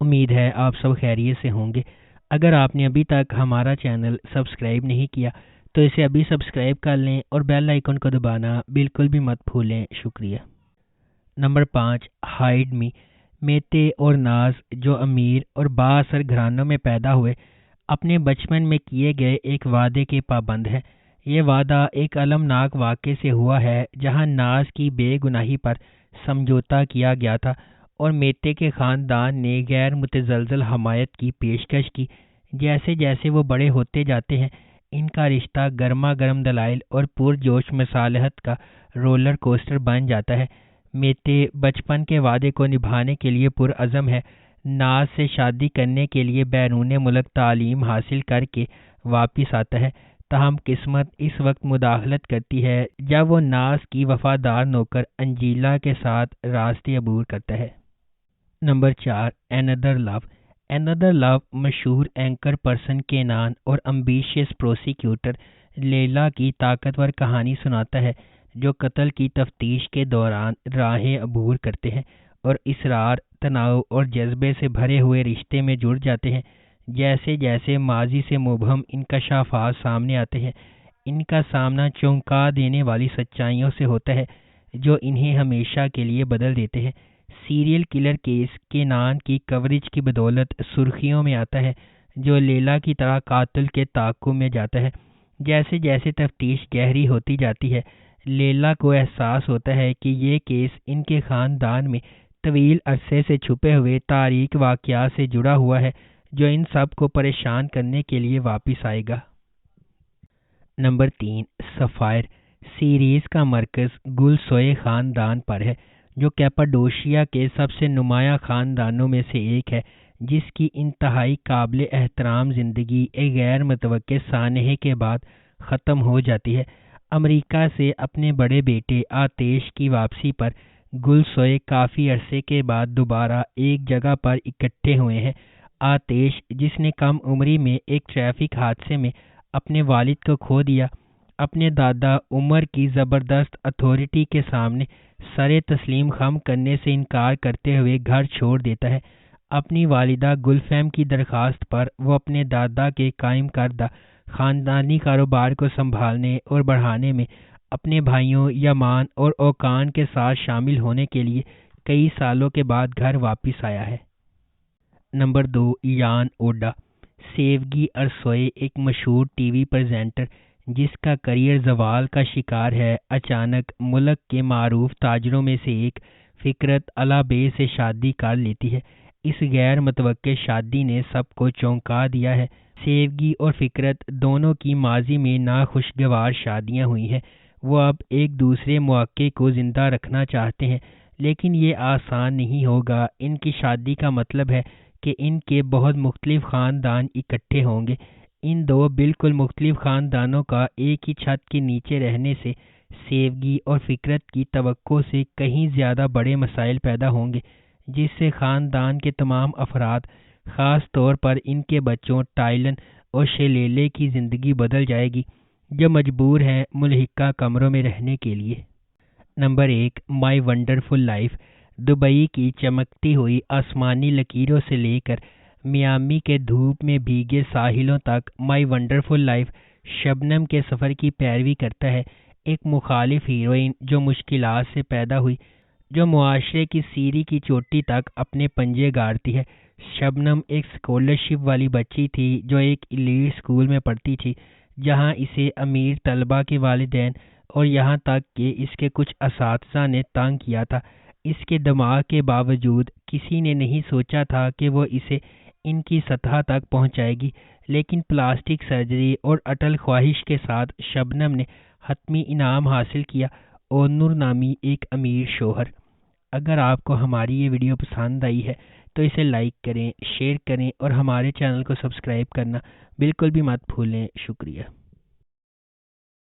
امید ہے آپ سب خیریت سے ہوں گے۔ اگر آپ نے ابھی تک ہمارا چینل سبسکرائب نہیں کیا تو اسے ابھی سبسکرائب کر لیں اور بیل آئیکن کو دبانا بالکل بھی مت بھولیں۔ شکریہ۔ نمبر 5، ہائیڈ می۔ میتے اور ناز جو امیر اور بااثر گھرانوں میں پیدا ہوئے، اپنے بچپن میں کیے گئے ایک وعدے کے پابند ہیں۔ یہ وعدہ ایک المناک واقعے سے ہوا ہے جہاں ناز کی بے گناہی پر سمجھوتا کیا گیا تھا اور میتے کے خاندان نے غیر متزلزل حمایت کی پیشکش کی۔ جیسے جیسے وہ بڑے ہوتے جاتے ہیں، ان کا رشتہ گرما گرم دلائل اور پرجوش مصالحت کا رولر کوسٹر بن جاتا ہے۔ میتے بچپن کے وعدے کو نبھانے کے لیے پرعزم ہے۔ ناز سے شادی کرنے کے لیے بیرون ملک تعلیم حاصل کر کے واپس آتا ہے، تاہم قسمت اس وقت مداخلت کرتی ہے جب وہ ناز کی وفادار نوکر انجیلا کے ساتھ راستے عبور کرتا ہے۔ نمبر 4، اینادر لو۔ اینادر لو مشہور اینکر پرسن کینان اور امبیشیس پروسیکیوٹر لیلا کی طاقتور کہانی سناتا ہے، جو قتل کی تفتیش کے دوران راہیں عبور کرتے ہیں اور اصرار، تناؤ اور جذبے سے بھرے ہوئے رشتے میں جڑ جاتے ہیں۔ جیسے جیسے ماضی سے مبہم انکشافات سامنے آتے ہیں، ان کا سامنا چونکا دینے والی سچائیوں سے ہوتا ہے جو انہیں ہمیشہ کے لیے بدل دیتے ہیں۔ سیریل کلر کیس کینان کی کوریج کی بدولت سرخیوں میں آتا ہے، جو لیلا کی طرح قاتل کے تعاقب میں جاتا ہے۔ جیسے جیسے تفتیش گہری ہوتی جاتی ہے، لیلا کو احساس ہوتا ہے کہ یہ کیس ان کے خاندان میں طویل عرصے سے چھپے ہوئے تاریک واقعات سے جڑا ہوا ہے جو ان سب کو پریشان کرنے کے لیے واپس آئے گا۔ Number 3، sapphire. سیریز کا مرکز گل سوئے خاندان پر ہے، جو کیپاڈوشیا کے سب سے نمایاں خاندانوں میں سے ایک ہے، جس کی انتہائی قابل احترام زندگی ایک غیر متوقع سانحے کے بعد ختم ہو جاتی ہے۔ امریکہ سے اپنے بڑے بیٹے آتش کی واپسی پر گل سوئے کافی عرصے کے بعد دوبارہ ایک جگہ پر اکٹھے ہوئے ہیں۔ آتش، جس نے کم عمری میں ایک ٹریفک حادثے میں اپنے والد کو کھو دیا، اپنے دادا عمر کی زبردست اتھارٹی کے سامنے سر تسلیم خم کرنے سے انکار کرتے ہوئے گھر چھوڑ دیتا ہے۔ اپنی والدہ گلفیم کی درخواست پر وہ اپنے دادا کے قائم کردہ خاندانی کاروبار کو سنبھالنے اور بڑھانے میں اپنے بھائیوں یامان اور اوکان کے ساتھ شامل ہونے کے لیے کئی سالوں کے بعد گھر واپس آیا ہے۔ نمبر 2، یان اوڈا۔ سیوگی ارسوئے ایک مشہور ٹی وی پریزنٹر جس کا کریئر زوال کا شکار ہے، اچانک ملک کے معروف تاجروں میں سے ایک فکرت اللہ بے سے شادی کر لیتی ہے۔ اس غیر متوقع شادی نے سب کو چونکا دیا ہے۔ سیوگی اور فکرت دونوں کی ماضی میں ناخوشگوار شادیاں ہوئی ہیں۔ وہ اب ایک دوسرے مواقع کو زندہ رکھنا چاہتے ہیں، لیکن یہ آسان نہیں ہوگا۔ ان کی شادی کا مطلب ہے کہ ان کے بہت مختلف خاندان اکٹھے ہوں گے۔ ان دو بالکل مختلف خاندانوں کا ایک ہی چھت کے نیچے رہنے سے سیوگی اور فکرت کی توقع سے کہیں زیادہ بڑے مسائل پیدا ہوں گے، جس سے خاندان کے تمام افراد، خاص طور پر ان کے بچوں ٹائلن اور شیلیلے کی زندگی بدل جائے گی، جو مجبور ہیں ملحقہ کمروں میں رہنے کے لیے۔ نمبر 1، مائی ونڈرفل لائف۔ دبئی کی چمکتی ہوئی آسمانی لکیروں سے لے کر میامی کے دھوپ میں بھیگے ساحلوں تک، مائی ونڈرفل لائف شبنم کے سفر کی پیروی کرتا ہے۔ ایک مخالف ہیروئن جو مشکلات سے پیدا ہوئی، جو معاشرے کی سیڑھی کی چوٹی تک اپنے پنجے گاڑتی ہے۔ شبنم ایک اسکالرشپ والی بچی تھی جو ایک ایلیٹ اسکول میں پڑھتی تھی، جہاں اسے امیر طلباء کے والدین اور یہاں تک کہ اس کے کچھ اساتذہ نے تنگ کیا تھا۔ اس کے دماغ کے باوجود کسی نے نہیں سوچا تھا کہ وہ اسے ان کی سطح تک پہنچائے گی، لیکن پلاسٹک سرجری اور اٹل خواہش کے ساتھ شبنم نے حتمی انعام حاصل کیا، اونور نامی ایک امیر شوہر۔ اگر آپ کو ہماری یہ ویڈیو پسند آئی ہے تو اسے لائک کریں، شیئر کریں اور ہمارے چینل کو سبسکرائب کرنا بالکل بھی مت بھولیں۔ شکریہ۔